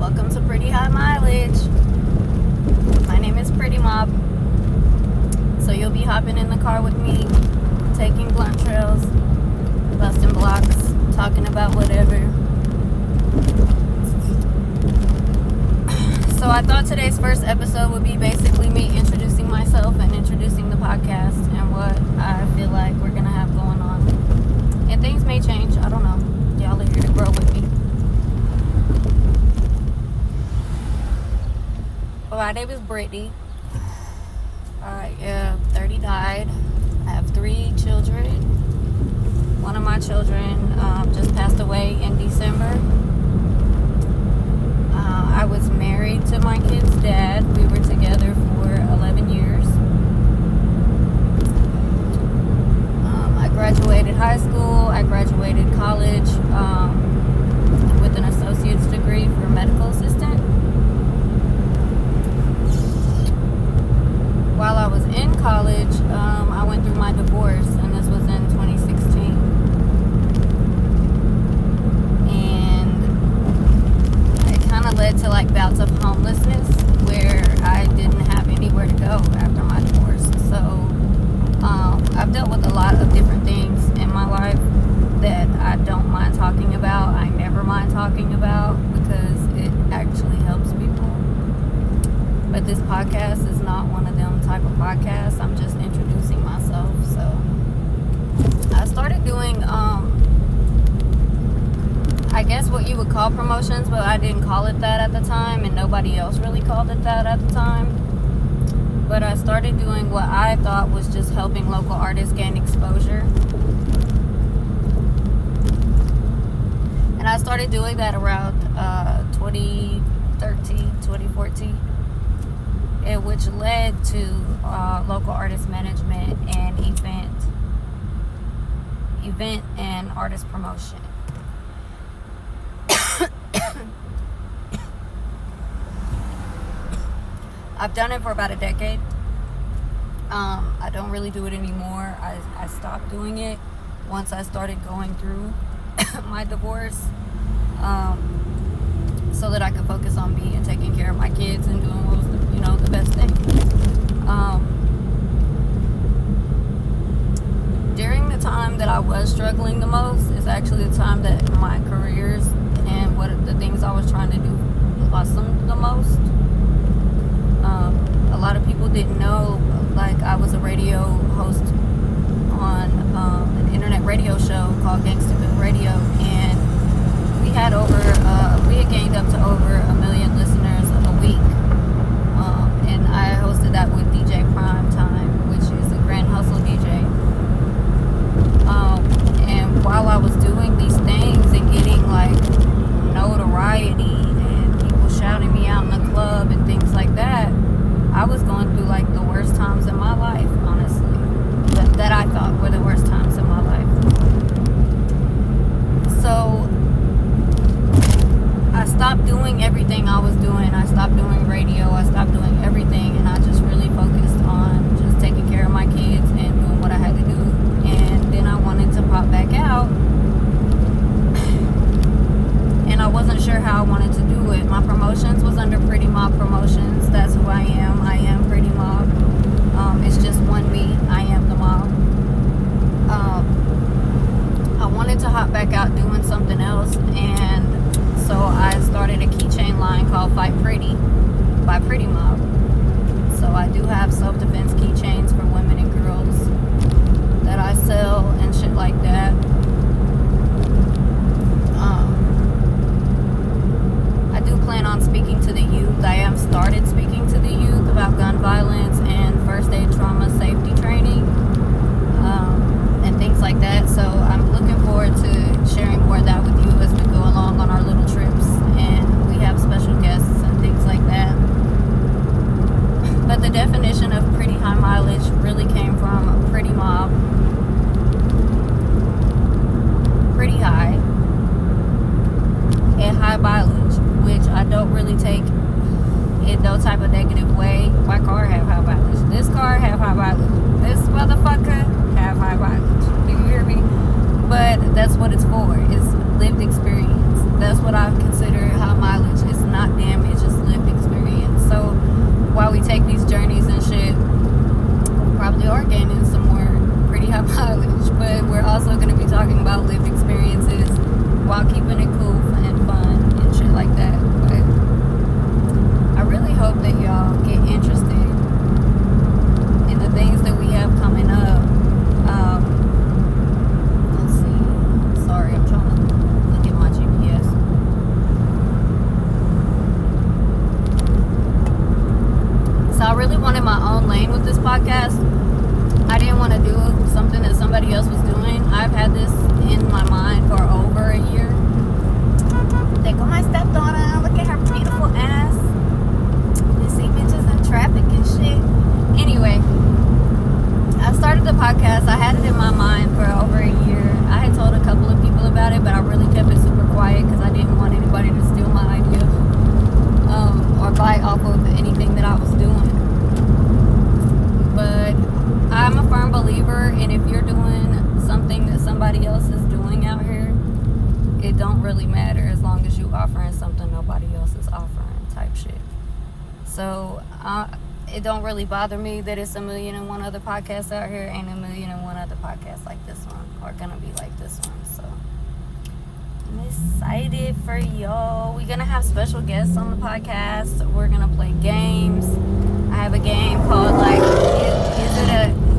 Welcome to Pretty High Mileage. My name is Pretty Mob. So you'll be hopping in the car with me, taking blunt trails, busting blocks, talking about whatever. So I thought today's first episode would be basically me introducing myself and introducing the podcast and what I feel like we're going to have going on. And things may change. I don't know. Y'all are here to grow with me. My name is Brittany. I am 39. I have 3 children. One of my children just passed away in December. I was married to my kid's dad. We were together for 11 years. I graduated high school. I graduated college with an associate's degree for medical assistant. While I was in college, I went through my divorce, and this was in 2016. And it kind of led to like bouts of homelessness where I didn't have anywhere to go after my divorce. So I've dealt with a lot of different things in my life that I don't mind talking about. I never mind talking about because it actually helps people. But this podcast is not one of them type of podcasts. I'm just introducing myself. So I started doing, I guess what you would call promotions, but I didn't call it that at the time, and nobody else really called it that at the time. But I started doing what I thought was just helping local artists gain exposure. And I started doing that around 2013, 2014. Which led to local artist management and event and artist promotion. I've done it for about a decade. I don't really do it anymore. I stopped doing it once I started going through my divorce, so that I could focus on me and taking care of my kids and doing what was the best thing. During the time that I was struggling the most is actually the time that my careers and what the things I was trying to do blossomed the most. A lot of people didn't know, like, I was a radio host on an internet radio show called Gangsterville Radio, and we had gained up to over 1 million listeners a week. And I hosted that with DJ Prime Time, which is a Grand Hustle DJ. And while I was doing these things and getting like notoriety and people shouting me out in the club and things like that, I was going through like the worst times in my life, honestly. That I thought were the worst times in my life. So I stopped doing everything I was doing. I stopped doing radio. I stopped doing everything, and I just really focused on just taking care of my kids and doing what I had to do. And then I wanted to pop back out, and I wasn't sure how I wanted to do it. My promotions was under Pretty Mob Promotions. That's who I am. I am Pretty Mob. It's just one me. I am the mob. I wanted to hop back out doing something else, and so I started a keychain line called Fight Pretty by Pretty Mob. So I do have self-defense keychains for women and girls that I sell and shit like that. I do plan on speaking to the youth. I have started speaking to the youth about gun violence and first aid trauma safety training, and things like that. So I'm looking forward to sharing more of that with you as we go along on our little trips, and we have special guests and things like that. But the definition of Pretty High Mileage really came from Pretty Mob. Pretty high and high mileage, which I don't really take in no type of negative way. My car have high mileage. This car have high mileage. This motherfucker have high mileage. Do you hear me? But that's what it's for. It's lived experience. That's what I consider high mileage. It's not this podcast, I didn't want to do something that somebody else was doing. I've had this in my mind for over a year. They go, my stepdaughter, look at her beautiful ass. You see bitches in traffic and shit. Anyway, I started the podcast. I had it in my mind for over a year. I had told a couple of people about it, but I really kept it super quiet because I didn't want anybody to steal my idea or buy off of anything that I was doing. But I'm a firm believer in if you're doing something that somebody else is doing out here, it don't really matter as long as you offering something nobody else is offering type shit. So it don't really bother me that it's 1,000,001 other podcasts out here and 1,000,001 other podcasts like this one are gonna be like this one. So I'm excited for y'all. We're gonna have special guests on the podcast. We're gonna play games. I have a game called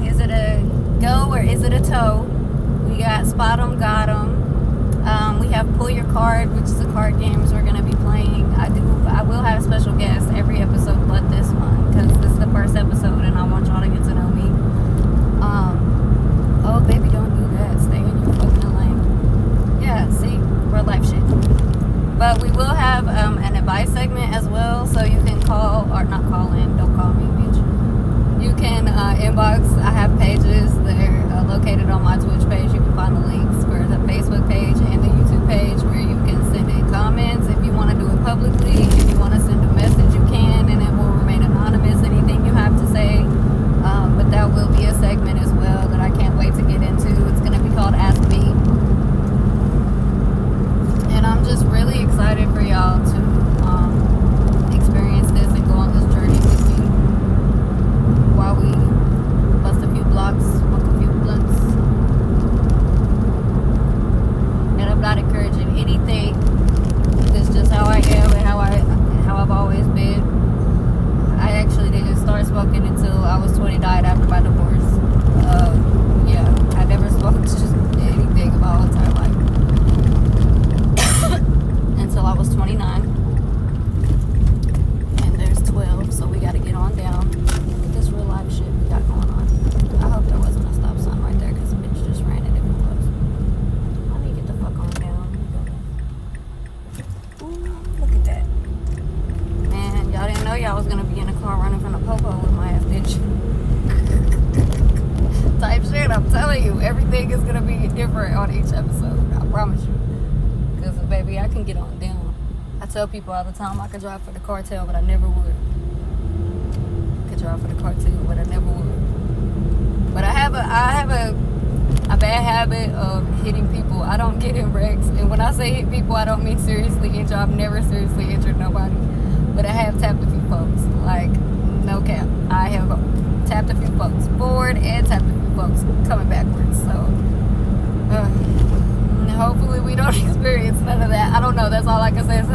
is it a go or is it a toe? We got Spot 'em, Got 'em. We have Pull Your Card, which is a card games we're gonna be playing. I will have special guests every episode but this one because this is the first episode and I want y'all to get to know me. Oh baby, don't do that. Stay in your fucking lane. Yeah, see, real life shit. But we will have an advice segment as well, so you can call or not call in. Don't call me, bitch. You can inbox. I have pages. They're located on my Twitch page. You can find the links for the Facebook page and the YouTube page where you can send in comments if you want to do it publicly. If you want to send a message, you can, and it will remain anonymous. Anything you have to say. But that will be a segment as well that I can't wait to get into. It's going to be called Ask Me. And I'm just really excited for y'all to experience this and go on this journey with me while we bust a few blocks, smoke a few blunts. And I'm not encouraging anything. It's just how I am and how I've always been. I actually didn't start smoking until I was 20, died after my divorce. Yeah, I never smoked just anything in my whole entire life. Until I was 29. And there's 12, so we gotta get on down. Look at this real life shit we got going on. I hope there wasn't a stop sign right there because the bitch just ran it if it was. Let me get the fuck on down. Ooh, look at that. Man, y'all didn't know y'all was gonna be in a car running from the popo with my ass, bitch. Type shit, I'm telling you, everything is gonna be different on each episode. I promise you. Because, baby, I can get on down. I tell people all the time I could drive for the cartel, but I never would. I could drive for the cartel, but I never would. But I have a bad habit of hitting people. I don't get in wrecks. And when I say hit people, I don't mean seriously injure. I've never seriously injured nobody. But I have tapped a few folks. Like, no cap. I have tapped a few folks forward and tapped a few folks coming backwards. So, hopefully we don't experience none of that. I don't know. That's all I can say is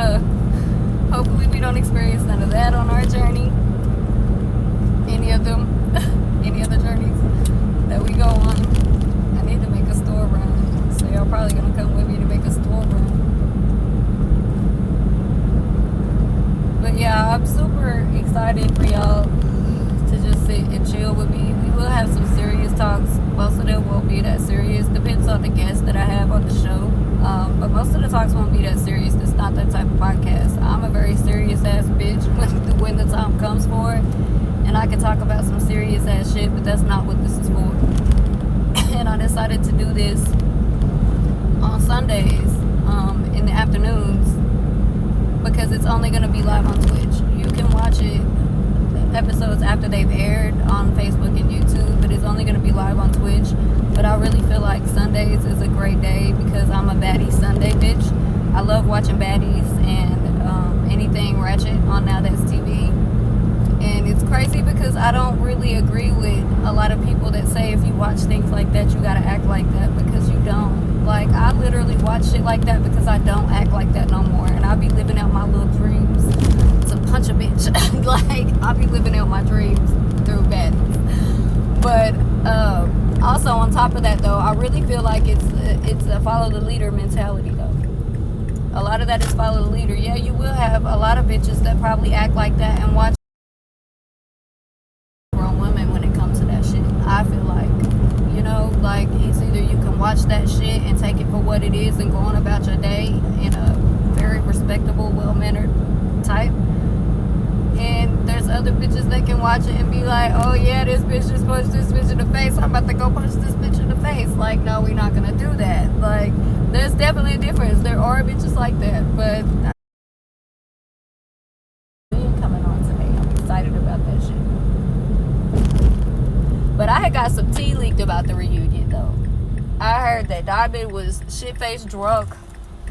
hopefully we don't experience none of that on our journey. Any of them. Any other journeys that we go on. I need to make a store run. So y'all probably going to come with me to make a store run. But yeah, I'm super excited for y'all to just sit and chill with me. We will have some serious talks. Most of them won't be that serious. Depends on the guests that I have on the show. But most of the talks won't be that serious. It's not that type of podcast. I'm a very serious ass bitch when the time comes for it. And I can talk about some serious ass shit, but that's not what this is for. And I decided to do this on Sundays in the afternoons because it's only going to be live on Twitch. You can watch it episodes after they've aired on Facebook and YouTube, but it's only going to be live on Twitch. But I really feel like Sundays is a great day because I'm a baddie Sunday bitch. I love watching baddies and anything ratchet on Now That's TV. And it's crazy because I don't really agree with a lot of people that say if you watch things like that, you gotta act like that, because you don't. Like, I literally watch shit like that because I don't act like that no more. And I be living out my little dreams to punch a bitch. Like, I be living out my dreams through baddies. But also on top of that though, I really feel like it's a follow the leader mentality though. A lot of that is follow the leader. Yeah, you will have a lot of bitches that probably act like that and watch grown women when it watch that shit and take it for what it is and go on about your day in a very respectable, well-mannered type. And there's other bitches that can watch it and be like, oh yeah, this bitch just punched this bitch in the face, I'm about to go punch this bitch in the face. Like, no, we're not gonna do that. Like, there's definitely a difference. There are bitches like that, but coming on today, I'm excited about that shit. But I had got some tea leaked about the reunion though. I heard that Diamond was shit-faced drunk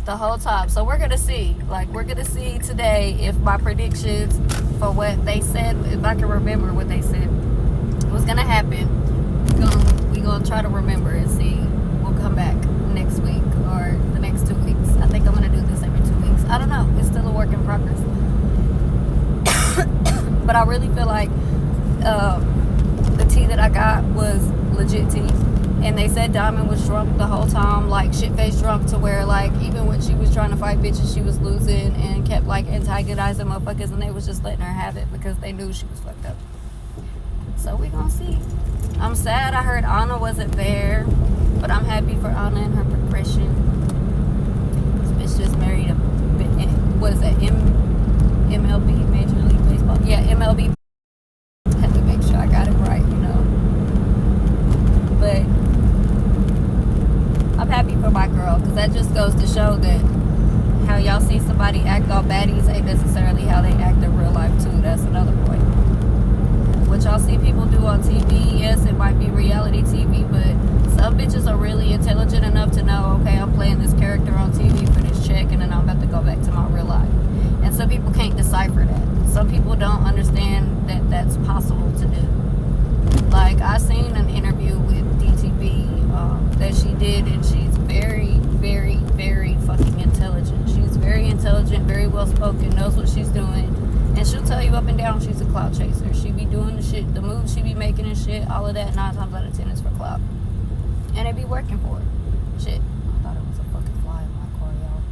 the whole time. So we're gonna see. Like, we're gonna see today if my predictions for what they said, if I can remember what they said, was gonna happen. We're gonna try to remember and see. We'll come back next week or the next 2 weeks. I think I'm gonna do this every 2 weeks. I don't know. It's still a work in progress. But I really feel like the tea that I got was legit tea. And they said Diamond was drunk the whole time, like shit-faced drunk, to where like even when she was trying to fight bitches, she was losing and kept like antagonizing motherfuckers, and they was just letting her have it because they knew she was fucked up. So we gonna see. I'm sad I heard Anna wasn't there, but I'm happy for Anna and her progression. This bitch just married a, what is that, MLB, Major League Baseball? Yeah, MLB. Had to make sure I got it right, you know. But I'm happy for my girl, because that just goes to show that how y'all see somebody act all baddies ain't necessarily how they act in real life too. That's another point. What y'all see people do on TV, yes, it might be reality TV, but some bitches are really intelligent enough to know, okay, I'm playing this character on TV for this check, and then I'm about to go back to my real life. And some people can't decipher that. Some people don't understand that that's possible to do. Like, I seen an interview with DTB that she did, and she's very, very, very fucking intelligent. She's very intelligent, very well spoken, knows what she's doing, and she'll tell you up and down she's a clout chaser. She be doing the shit, the moves she be making and shit, all of that 9 times out of 10 is for clout, and it be working for her. Shit, I thought it was a fucking fly in my car, y'all.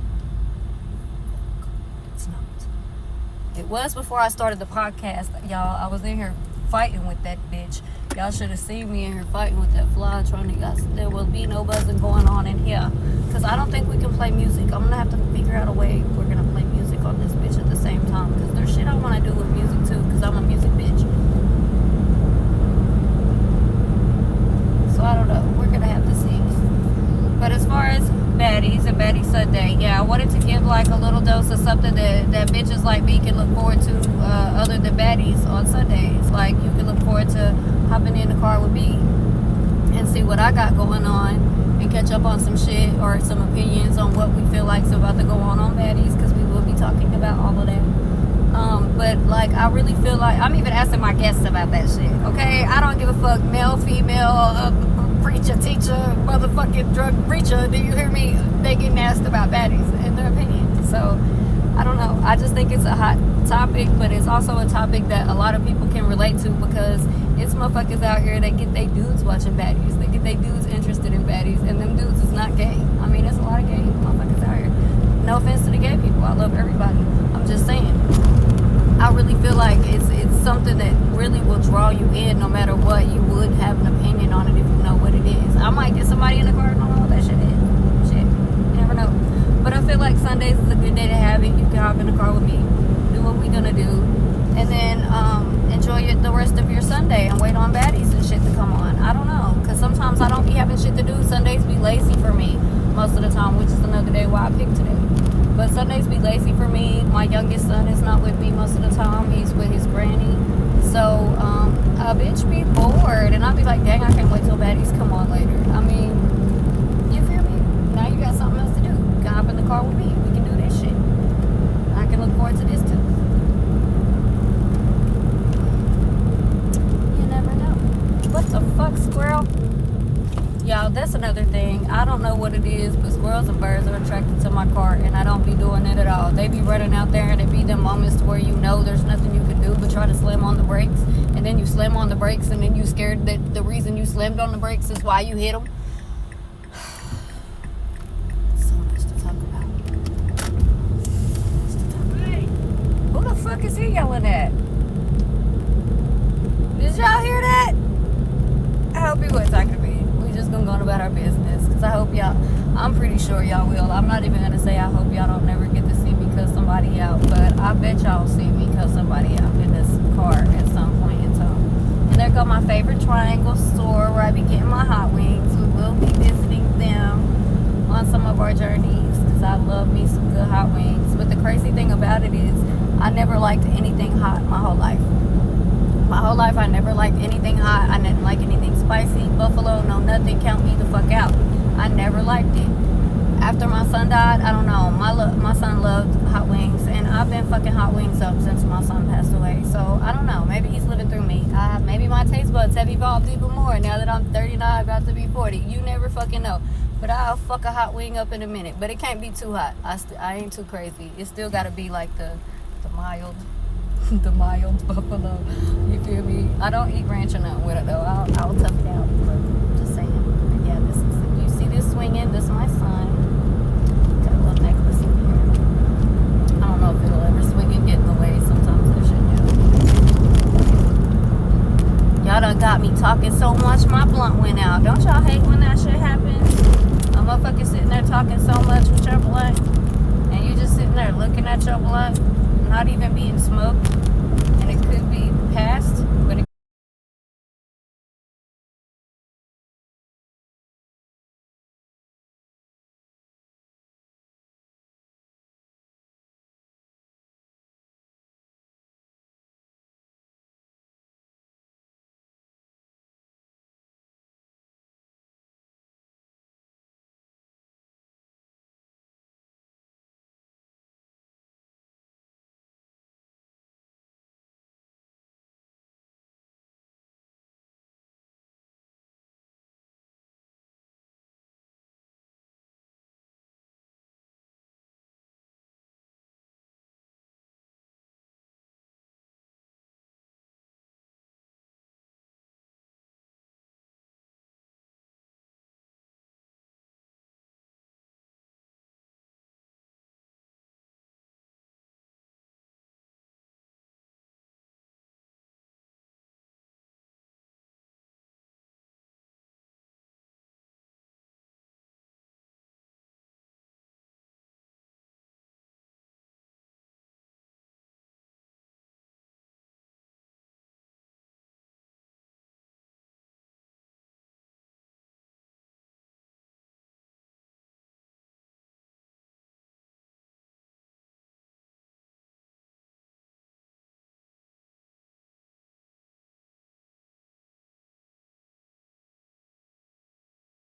It's not. It was before I started the podcast, y'all. I was in here fighting with that bitch. Y'all should have seen me in here fighting with that fly, trying to guys. There will be no buzzing going on in here, because I don't think we can play music. I'm gonna have to figure out a way we're gonna play music on this bitch at the same time, because there's shit I want to do with music too, because I'm a music bitch. So I don't know. We're gonna have to see. But as far as baddies and Baddie Sunday, yeah, I wanted to give like a little dose of something that bitches like me can look forward to, other than baddies on Sundays. Like, you can look forward to hopping in the car with me and see what I got going on and catch up on some shit or some opinions on what we feel like is about to go on baddies, because we will be talking about all of that. But like, I really feel like I'm even asking my guests about that shit. Okay, I don't give a fuck, male, female, preacher, teacher, motherfucking drug preacher. Do you hear me? They get asked about baddies and their opinions. So I don't know. I just think it's a hot topic, but it's also a topic that a lot of people can relate to, because it's motherfuckers out here that get they dudes watching baddies. They get they dudes interested in baddies, and them dudes is not gay. I mean, there's a lot of gay motherfuckers out here. No offense to the gay people. I love everybody. I'm just saying. I really feel like it's something that really will draw you in no matter what. You would have an opinion on it if you know what it is. I might get somebody in the car and don't know what that shit is. Shit. You never know. But I feel like Sundays is a good day to have it. You can hop in the car with me, do what we gonna do, and then enjoy the rest of your Sunday and wait on baddies and shit to come on. I don't know, because sometimes I don't be having shit to do. Sundays be lazy for me most of the time, which is another day why I picked today. But Sundays be lazy for me. My youngest son is not with me most of the time. He's with his granny. So a bitch be bored, and I'll be like, dang, I can't wait till baddies come on later. I mean, you feel me? Now you got something else to do. You can hop in the car with me. We can do this shit. I can look forward to this too. You never know. What the fuck, squirrel? Y'all, that's another thing. I don't know what it is, but squirrels and birds are attracted to my car, and I don't be doing it at all. They be running out there, and it be them moments where you know there's nothing you can do but try to slam on the brakes, and then you slam on the brakes, and then you scared that the reason you slammed on the brakes is why you hit them. So much to talk about. Hey, who the fuck is he yelling at? Did y'all hear that? I hope he wasn't talking to me. Just gonna go on about our business. fans. I hope y'all, I'm pretty sure y'all will. I'm not even going to say I hope y'all don't never get to see me cuss somebody out, but I bet y'all see me cuss somebody out in this car at some point in time. And there go my favorite Triangle store where I be getting my hot wings. We will be visiting them on some of our journeys because I love me some good hot wings. But the crazy thing about it is I never liked anything hot my whole life. My whole life, I never liked anything hot. I didn't like anything spicy. Buffalo, no nothing. Count me the fuck out. I never liked it. After my son died, I don't know. My son loved hot wings, and I've been fucking hot wings up since my son passed away. So I don't know. Maybe he's living through me. Maybe my taste buds have evolved even more now that I'm 39, about to be 40. You never fucking know. But I'll fuck a hot wing up in a minute. But it can't be too hot. I ain't too crazy. It still got to be like the mild. The mild buffalo, you feel me? I don't eat ranch or nothing with it though. I'll tough it out. But just saying. But yeah, this is. You see this swinging? This is my son. Got a little necklace in here. I don't know if it'll ever swing and get in the way. Sometimes it should do. Y'all done got me talking so much. My blunt went out. Don't y'all hate when that shit happens? A motherfucker sitting there talking so much with your blunt, and you just sitting there looking at your blunt. Not even being smoked.